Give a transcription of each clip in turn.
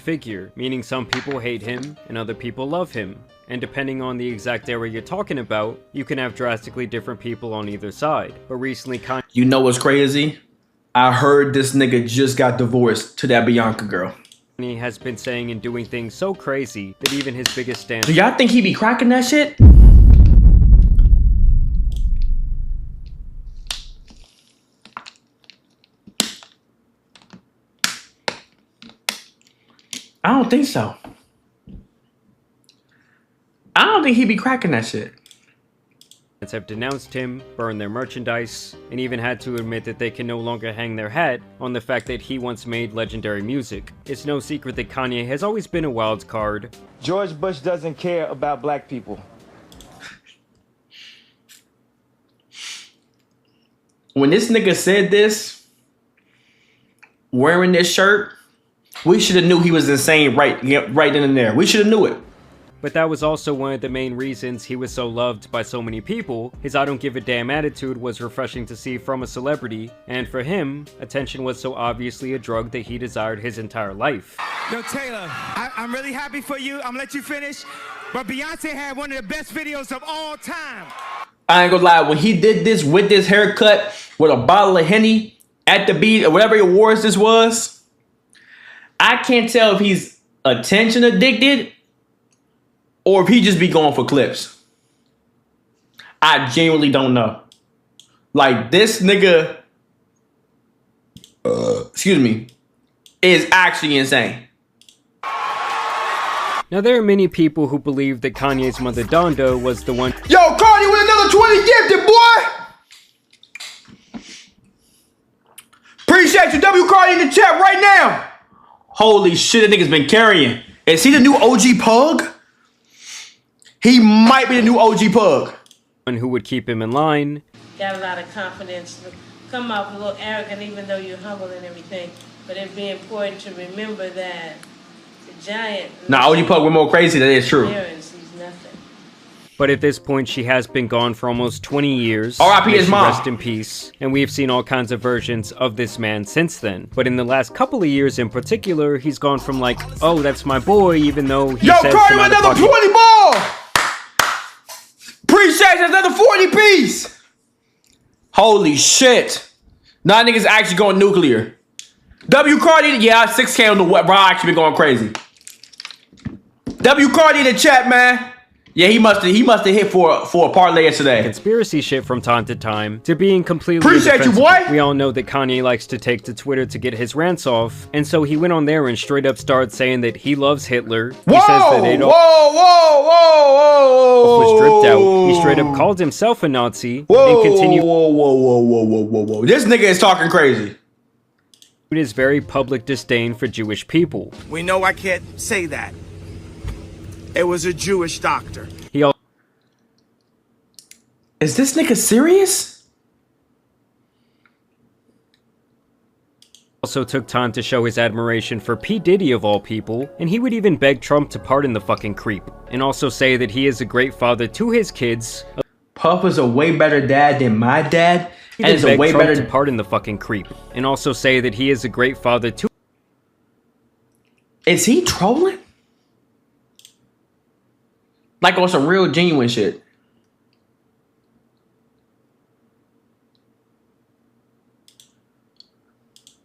figure, meaning some people hate him and other people love him. And depending on the exact era you're talking about, you can have drastically different people on either side. But recently Kanye... You know what's crazy? I heard this nigga just got divorced to that Bianca girl. He has been saying and doing things so crazy that even his biggest stand... Do y'all think he be cracking that shit? I don't think so. I don't think he be cracking that shit. Have denounced him, burned their merchandise, and even had to admit that they can no longer hang their hat on the fact that he once made legendary music. It's no secret that Kanye has always been a wild card. George Bush doesn't care about black people. When this nigga said this, wearing this shirt, we should have knew he was insane right then and there. We should have knew it. But that was also one of the main reasons he was so loved by so many people. His I don't give a damn attitude was refreshing to see from a celebrity, and for him, attention was so obviously a drug that he desired his entire life. Yo, Taylor, I'm really happy for you. I'm gonna let you finish. But Beyonce had one of the best videos of all time. I ain't gonna lie, when he did this with this haircut, with a bottle of Henny at the beat, or whatever awards this was, I can't tell if he's attention addicted or if he just be going for clips. I genuinely don't know. Like, this nigga, excuse me, is actually insane. Now, there are many people who believe that Kanye's mother Donda was the one... Yo, Cardi with another 20 gifted, boy! Appreciate you, W Cardi in the chat right now! Holy shit, that nigga's been carrying. Is he the new OG Pug? He might be the new OG Pug. Who would keep him in line. Got a lot of confidence. Come off a little arrogant even though you're humble and everything. But it'd be important to remember that the giant... Nah, OG Pug, we're more crazy. That is true. He's nothing. But at this point, she has been gone for almost 20 years. R.I.P. his mom. Rest in peace. And we've seen all kinds of versions of this man since then. But in the last couple of years in particular, he's gone from like, oh, that's my boy, even though he says... Yo, Cardi with another 20 ball! Appreciate another 40 piece! Holy shit. Nah, niggas actually going nuclear. W Cardi, yeah, 6K on the web, bro. I actually been going crazy. W Cardi in the chat, man. Yeah, he must have hit for a parlay yesterday. Conspiracy shit from time to time to being completely appreciate you, boy. We all know that Kanye likes to take to Twitter to get his rants off, and so he went on there and straight up started saying that he loves Hitler. He says that Adolf was dripped out. He straight up called himself a Nazi and continued. Whoa. This nigga is talking crazy. His very public disdain for Jewish people. We know I can't say that. It was a Jewish doctor. Is this nigga serious? Also took time to show his admiration for P. Diddy of all people, and he would even beg Trump to pardon the fucking creep, and also say that he is a great father to his kids. Puff is a way better dad than my dad, and is a way better to pardon the fucking creep, and also say that he is a great father to... Is he trolling? Like on some real genuine shit.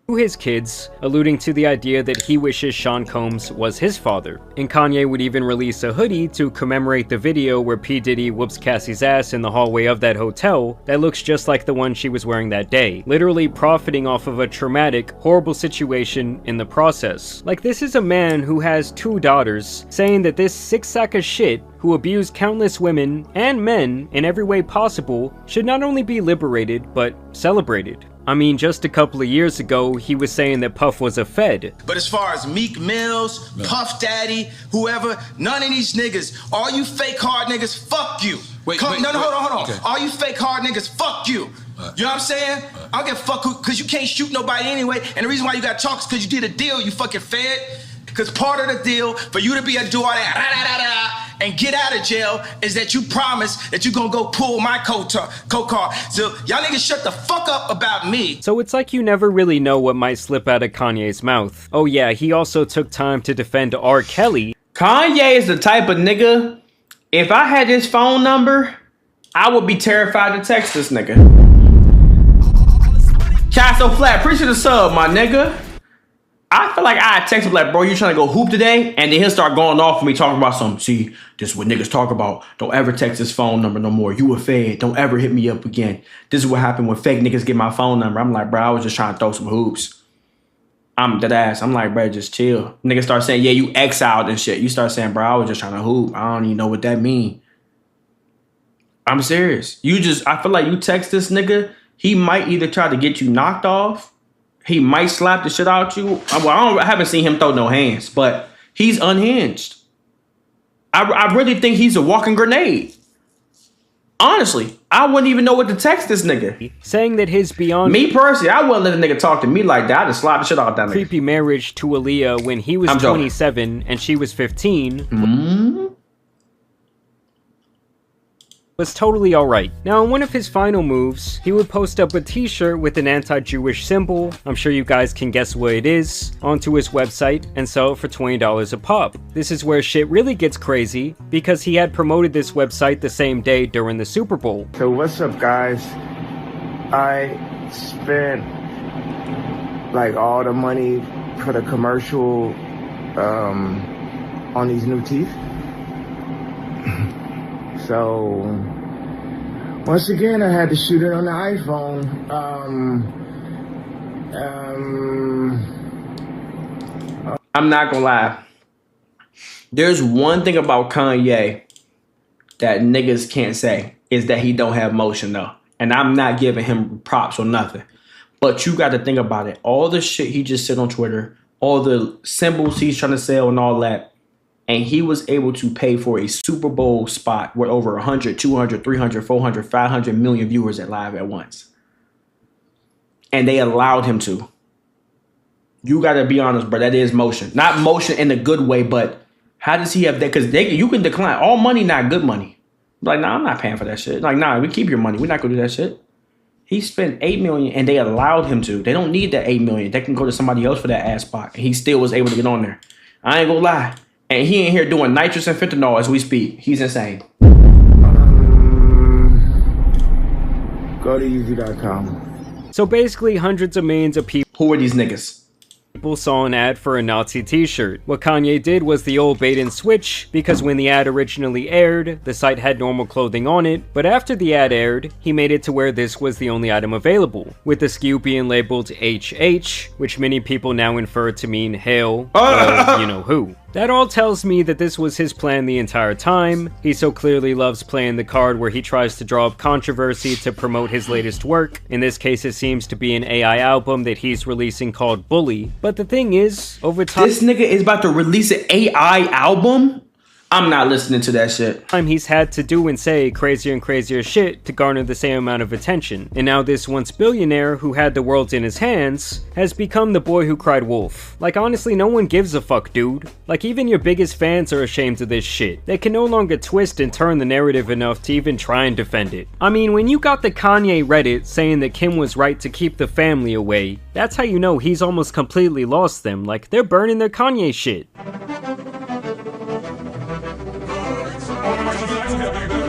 To his kids, alluding to the idea that he wishes Sean Combs was his father. And Kanye would even release a hoodie to commemorate the video where P. Diddy whoops Cassie's ass in the hallway of that hotel that looks just like the one she was wearing that day, literally profiting off of a traumatic, horrible situation in the process. Like, this is a man who has 2 daughters, saying that this sick sack of shit who abused countless women and men in every way possible should not only be liberated, but celebrated. I mean, just a couple of years ago, he was saying that Puff was a Fed. But as far as Meek Mills, Puff Daddy, whoever, none of these niggas, all you fake hard niggas, fuck you. Hold on. Okay. All you fake hard niggas, fuck you. You know what I'm saying? I don't give a fuck because you can't shoot nobody anyway. And the reason why you got talk is because you did a deal, you fucking Fed. Because part of the deal for you to be a do all that, and get out of jail is that you promise that you're gonna go pull my co-car. So y'all niggas shut the fuck up about me. So it's like you never really know what might slip out of Kanye's mouth. Oh yeah, he also took time to defend R. Kelly. Kanye is the type of nigga, if I had his phone number, I would be terrified to text this nigga. Castle Flat, appreciate the sub, my nigga. I feel like I text him like, bro, you trying to go hoop today? And then he'll start going off for me talking about something. See, this is what niggas talk about. Don't ever text this phone number no more. You a fed. Don't ever hit me up again. This is what happened when fake niggas get my phone number. I'm like, bro, I was just trying to throw some hoops. I'm dead ass. I'm like, bro, just chill. Niggas start saying, yeah, you exiled and shit. You start saying, bro, I was just trying to hoop. I don't even know what that mean. I'm serious. I feel like you text this nigga, he might either try to get you knocked off. He might slap the shit out you. Well, I haven't seen him throw no hands, but he's unhinged. I really think he's a walking grenade. Honestly, I wouldn't even know what to text this nigga. Saying that his beyond... Me personally, I wouldn't let a nigga talk to me like that. I'd just slap the shit out that nigga. creepy marriage to Aaliyah when he was 27 and she was 15... was totally alright. Now, in one of his final moves, he would post up a t-shirt with an anti-Jewish symbol, I'm sure you guys can guess what it is, onto his website and sell it for $20 a pop. This is where shit really gets crazy, because he had promoted this website the same day during the Super Bowl. So what's up, guys? I spent like all the money for the commercial on these new teeth. So, once again, I had to shoot it on the iPhone. I'm not gonna lie. There's one thing about Kanye that niggas can't say, is that he don't have motion though. And I'm not giving him props or nothing. But you gotta think about it. All the shit he just said on Twitter, all the symbols he's trying to sell and all that, and he was able to pay for a Super Bowl spot with over 100, 200, 300, 400, 500 million viewers at live at once. And they allowed him to. You got to be honest, bro. That is motion. Not motion in a good way, but how does he have that? Because you can decline. All money, not good money. Like, nah, I'm not paying for that shit. Like, nah, we keep your money. We're not going to do that shit. He spent $8 million and they allowed him to. They don't need that $8 million. They can go to somebody else for that ass spot. And he still was able to get on there. I ain't going to lie. And he in here doing nitrous and fentanyl as we speak. He's insane. Go to Yeezy.com. So basically, hundreds of millions of people... Who are these niggas? People saw an ad for a Nazi t-shirt. What Kanye did was the old bait and switch, because when the ad originally aired, the site had normal clothing on it, but after the ad aired, he made it to where this was the only item available, with the SKU being labeled HH, which many people now infer to mean hail, you know who. That all tells me that this was his plan the entire time. He so clearly loves playing the card where he tries to draw up controversy to promote his latest work. In this case, it seems to be an AI album that he's releasing called Bully. But the thing is, over time... This nigga is about to release an AI album? I'm not listening to that shit. He's had to do and say crazier and crazier shit to garner the same amount of attention. And now this once billionaire who had the world in his hands has become the boy who cried wolf. Like, honestly, no one gives a fuck, dude. Like, even your biggest fans are ashamed of this shit. They can no longer twist and turn the narrative enough to even try and defend it. I mean, when you got the Kanye Reddit saying that Kim was right to keep the family away, that's how you know he's almost completely lost them. Like, they're burning their Kanye shit.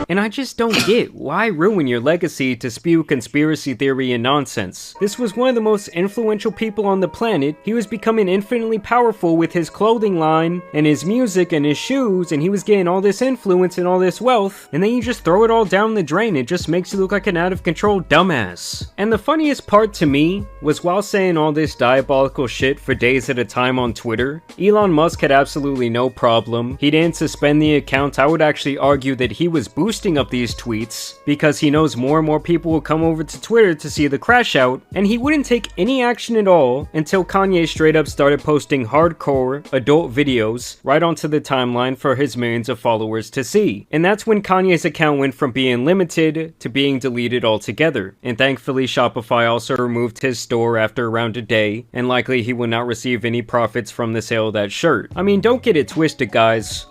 And I just don't get why ruin your legacy to spew conspiracy theory and nonsense. This was one of the most influential people on the planet. He was becoming infinitely powerful with his clothing line and his music and his shoes, and he was getting all this influence and all this wealth, and then you just throw it all down the drain. It just makes you look like an out of control dumbass. And the funniest part to me was while saying all this diabolical shit for days at a time on Twitter, Elon Musk had absolutely no problem. He didn't suspend the account. I would actually argue that he was boosting up these tweets because he knows more and more people will come over to Twitter to see the crash out, and he wouldn't take any action at all until Kanye straight up started posting hardcore adult videos right onto the timeline for his millions of followers to see. And that's when Kanye's account went from being limited to being deleted altogether. And thankfully Shopify also removed his store after around a day, and likely he will not receive any profits from the sale of that shirt. I mean, don't get it twisted, guys.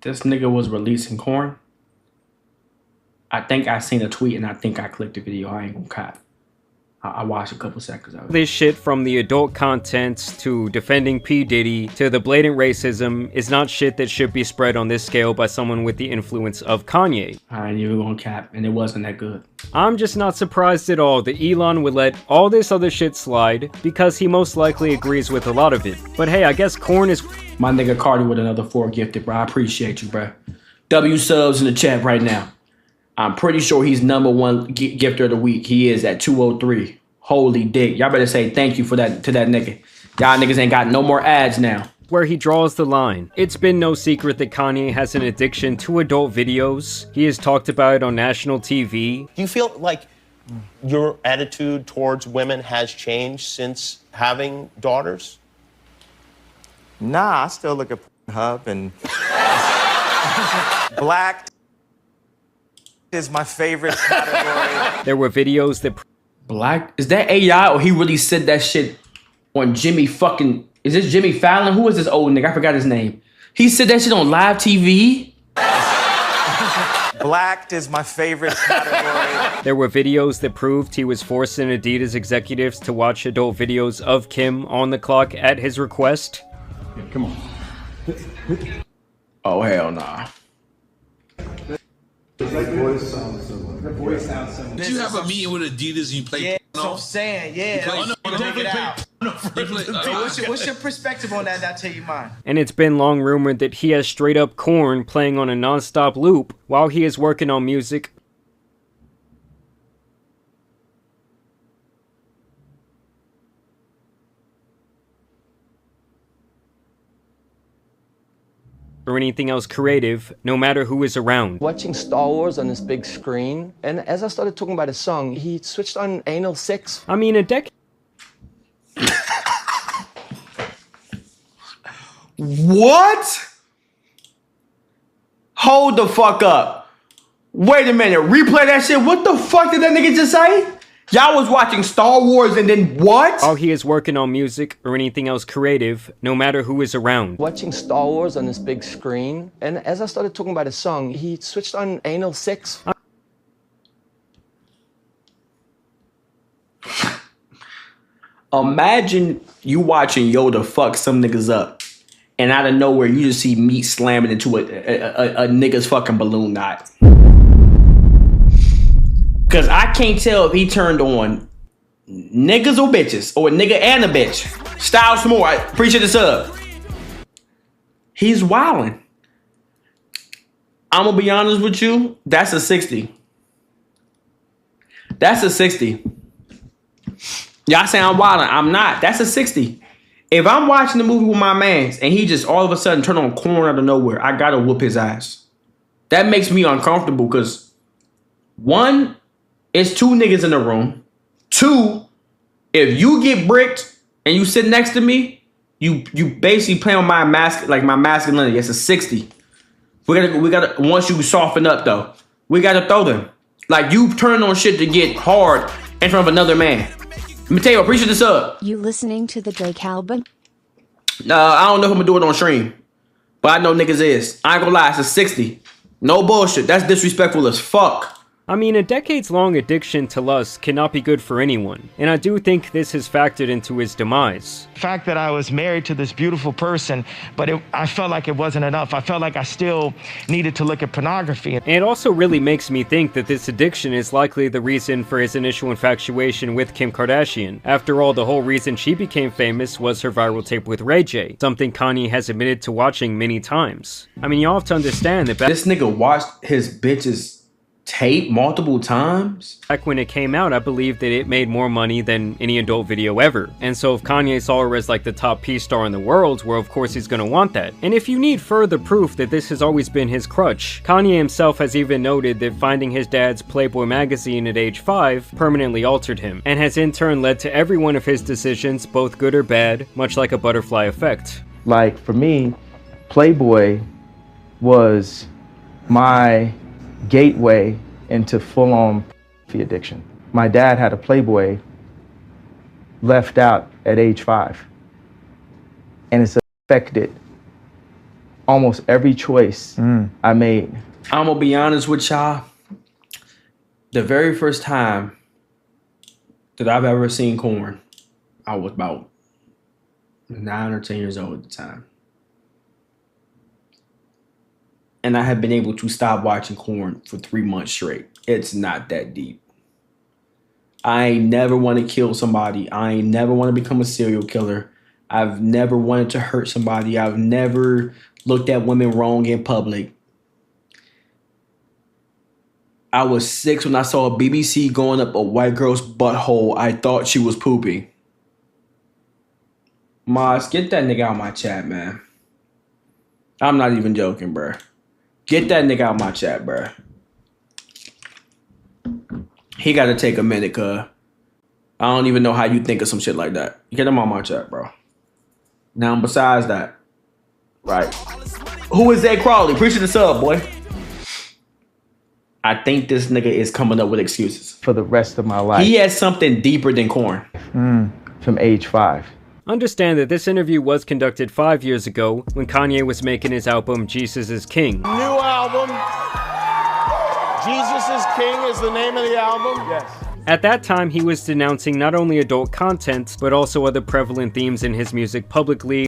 this nigga was releasing corn, I think I seen a tweet and I think I clicked the video. I ain't gonna cop. I watched a couple seconds of it. This shit, from the adult content to defending P. Diddy to the blatant racism, is not shit that should be spread on this scale by someone with the influence of Kanye. I ain't even gonna cap, and it wasn't that good. I'm just not surprised at all that Elon would let all this other shit slide, because he most likely agrees with a lot of it. But hey, I guess corn is... My nigga Cardi with another 4 gifted, bro. I appreciate you, bro. W subs in the chat right now. I'm pretty sure he's #1 gifter of the week. He is at 203. Holy dick. Y'all better say thank you for that to that nigga. Y'all niggas ain't got no more ads now. Where he draws the line. It's been no secret that Kanye has an addiction to adult videos. He has talked about it on national TV. Do you feel like your attitude towards women has changed since having daughters? Nah, I still look at Hub and black is my favorite category. There were videos that... Black? Is that AI or he really said that shit on Jimmy fucking... Is this Jimmy Fallon? Who is this old nigga? I forgot his name. He said that shit on live TV? Black is my favorite category. There were videos that proved he was forcing Adidas executives to watch adult videos of Kim on the clock at his request. Yeah, come on. Oh, hell nah. That voice sounds similar. Did you have a meeting with Adidas and you played? Yeah, that's what I'm saying. Yeah, check it out. What's your perspective on that? I'll tell you mine. And it's been long rumored that he has straight up corn playing on a non-stop loop while he is working on music. Or anything else creative, no matter who is around. Watching Star Wars on this big screen, and as I started talking about the song, he switched on anal sex. I mean, a decade... What? Hold the fuck up. Wait a minute, replay that shit. What the fuck did that nigga just say? Y'all was watching Star Wars and then what? While he is working on music or anything else creative, no matter who is around. Watching Star Wars on this big screen, and as I started talking about the song, he switched on anal sex. Imagine you watching Yoda fuck some niggas up, and out of nowhere you just see meat slamming into a nigga's fucking balloon knot. Cause I can't tell if he turned on niggas or bitches, or a nigga and a bitch. Style some more. I appreciate the sub. He's wildin'. I'm gonna be honest with you. That's a 60. That's a 60. Y'all say I'm wildin'. I'm not. That's a 60. If I'm watching the movie with my mans and he just all of a sudden turn on corn out of nowhere, I gotta whoop his ass. That makes me uncomfortable because one, it's 2 niggas in the room. 2, if you get bricked and you sit next to me, you basically play on my masculinity. It's a 60. We gotta once you soften up though, we gotta throw them. Like you turn on shit to get hard in front of another man. Let me tell you, appreciate this up. You listening to the Drake album? I don't know if I'm gonna do it on stream, but I know niggas is. I ain't gonna lie, it's a 60. No bullshit. That's disrespectful as fuck. I mean, a decades-long addiction to lust cannot be good for anyone, and I do think this has factored into his demise. The fact that I was married to this beautiful person, but I felt like it wasn't enough. I felt like I still needed to look at pornography. And it also really makes me think that this addiction is likely the reason for his initial infatuation with Kim Kardashian. After all, the whole reason she became famous was her viral tape with Ray J, something Kanye has admitted to watching many times. I mean, y'all have to understand that this nigga watched his bitch's tape multiple times? Back when it came out, I believe that it made more money than any adult video ever. And so if Kanye saw her as like the top P-star in the world, well, of course he's gonna want that. And if you need further proof that this has always been his crutch, Kanye himself has even noted that finding his dad's Playboy magazine at age 5 permanently altered him, and has in turn led to every one of his decisions, both good or bad, much like a butterfly effect. Like for me, Playboy was my gateway into full-on addiction. My dad had a Playboy left out at age 5, and it's affected almost every choice I made. I'm gonna be honest with y'all. The very first time that I've ever seen Korn, I was about 9 or 10 years old at the time. And I have been able to stop watching Korn for 3 months straight. It's not that deep. I ain't never want to kill somebody. I ain't never want to become a serial killer. I've never wanted to hurt somebody. I've never looked at women wrong in public. I was 6 when I saw a BBC going up a white girl's butthole. I thought she was pooping. Moss, get that nigga out my chat, man. I'm not even joking, bruh. Get that nigga out my chat, bruh. He got to take a minute, cuz. I don't even know how you think of some shit like that. Get him on my chat, bro. Now, besides that, right. Who is Zay Crawley? Appreciate the sub, boy. I think this nigga is coming up with excuses. For the rest of my life. He has something deeper than Korn. From age 5. Understand that this interview was conducted 5 years ago when Kanye was making his album Jesus is King. New album. Jesus is King is the name of the album. Yes. At that time, he was denouncing not only adult content, but also other prevalent themes in his music publicly.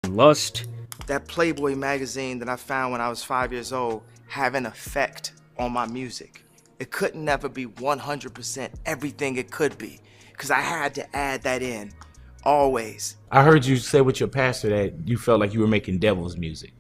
Lust. That Playboy magazine that I found when I was 5 years old have an effect on my music. It could never be 100% everything it could be, because I had to add that in, always. I heard you say with your pastor that you felt like you were making devil's music.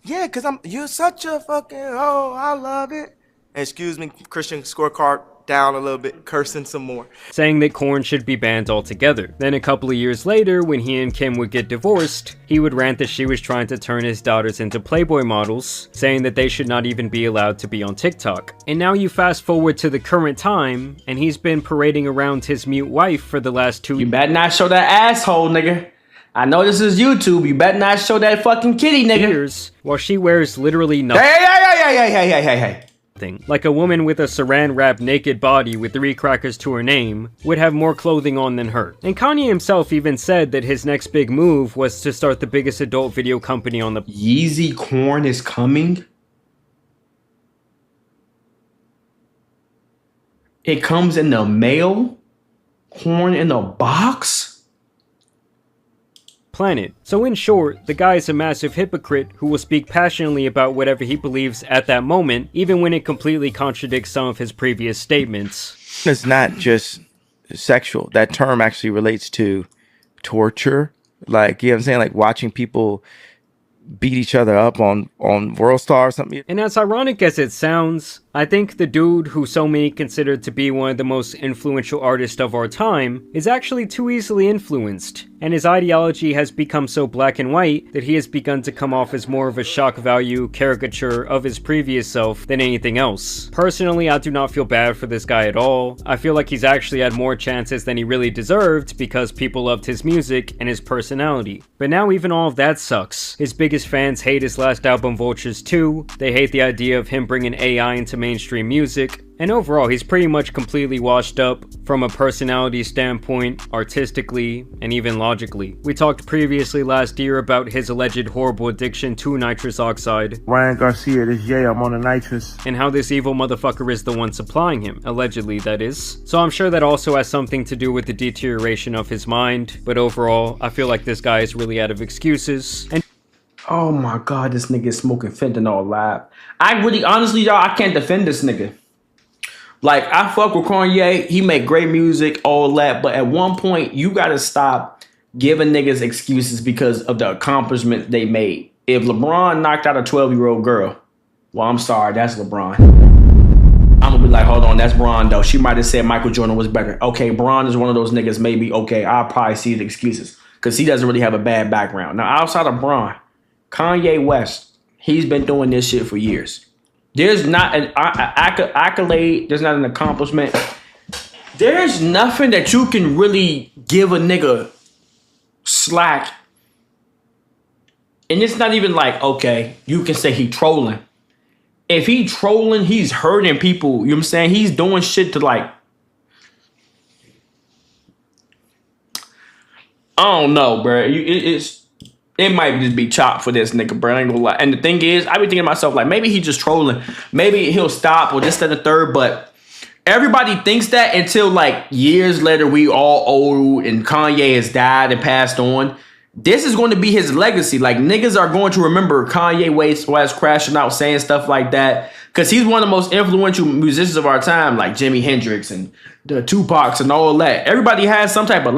Yeah, because you're such a fucking, oh, I love it. Excuse me, Christian scorecard down a little bit, cursing some more. Saying that Korn should be banned altogether. Then a couple of years later, when he and Kim would get divorced, he would rant that she was trying to turn his daughters into Playboy models, saying that they should not even be allowed to be on TikTok. And now you fast forward to the current time, and he's been parading around his mute wife for the last 2 years. You better not show that asshole, nigga. I know this is YouTube. You better not show that fucking kitty, nigga. While she wears literally nothing. Hey. Like a woman with a saran-wrapped naked body with 3 crackers to her name would have more clothing on than her. And Kanye himself even said that his next big move was to start the biggest adult video company on the... Yeezy Korn is coming? It comes in the mail? Korn in a box? Planet. So in short, the guy is a massive hypocrite who will speak passionately about whatever he believes at that moment, even when it completely contradicts some of his previous statements. It's not just sexual. That term actually relates to torture. Like, you know what I'm saying? Like watching people beat each other up on World Star or something. And as ironic as it sounds, I think the dude who so many consider to be one of the most influential artists of our time is actually too easily influenced, and his ideology has become so black and white that he has begun to come off as more of a shock value caricature of his previous self than anything else. Personally, I do not feel bad for this guy at all. I feel like he's actually had more chances than he really deserved because people loved his music and his personality. But now even all of that sucks. His biggest fans hate his last album Vultures 2, they hate the idea of him bringing AI into mainstream music, and overall he's pretty much completely washed up from a personality standpoint, artistically, and even logically. We talked previously last year about his alleged horrible addiction to nitrous oxide. Ryan Garcia, this Jay, I'm on a nitrous. And how this evil motherfucker is the one supplying him, allegedly that is. So I'm sure that also has something to do with the deterioration of his mind, but overall, I feel like this guy is really out of excuses. And oh my god, this nigga is smoking fentanyl live. I really, honestly, y'all, I can't defend this nigga. Like, I fuck with Kanye, he make great music, all that, but at one point, you gotta stop giving niggas excuses because of the accomplishment they made. If LeBron knocked out a 12-year-old girl, well, I'm sorry, that's LeBron. I'm gonna be like, hold on, that's Bron, though. She might have said Michael Jordan was better. Okay, Bron is one of those niggas, maybe, okay, I'll probably see the excuses, because he doesn't really have a bad background. Now, outside of Bron, Kanye West, he's been doing this shit for years. There's not an accolade. There's not an accomplishment. There's nothing that you can really give a nigga slack. And it's not even like, okay, you can say he trolling. If he trolling, he's hurting people. You know what I'm saying? He's doing shit to like I don't know, bro. It might just be chopped for this nigga, bro. I ain't gonna lie. And the thing is, I be thinking to myself, like, maybe he just trolling. Maybe he'll stop or this, that, and the third. But everybody thinks that until, like, years later, we all old and Kanye has died and passed on. This is going to be his legacy. Like, niggas are going to remember Kanye West crashing out, saying stuff like that. Because he's one of the most influential musicians of our time, like Jimi Hendrix and the Tupacs and all that. Everybody has some type of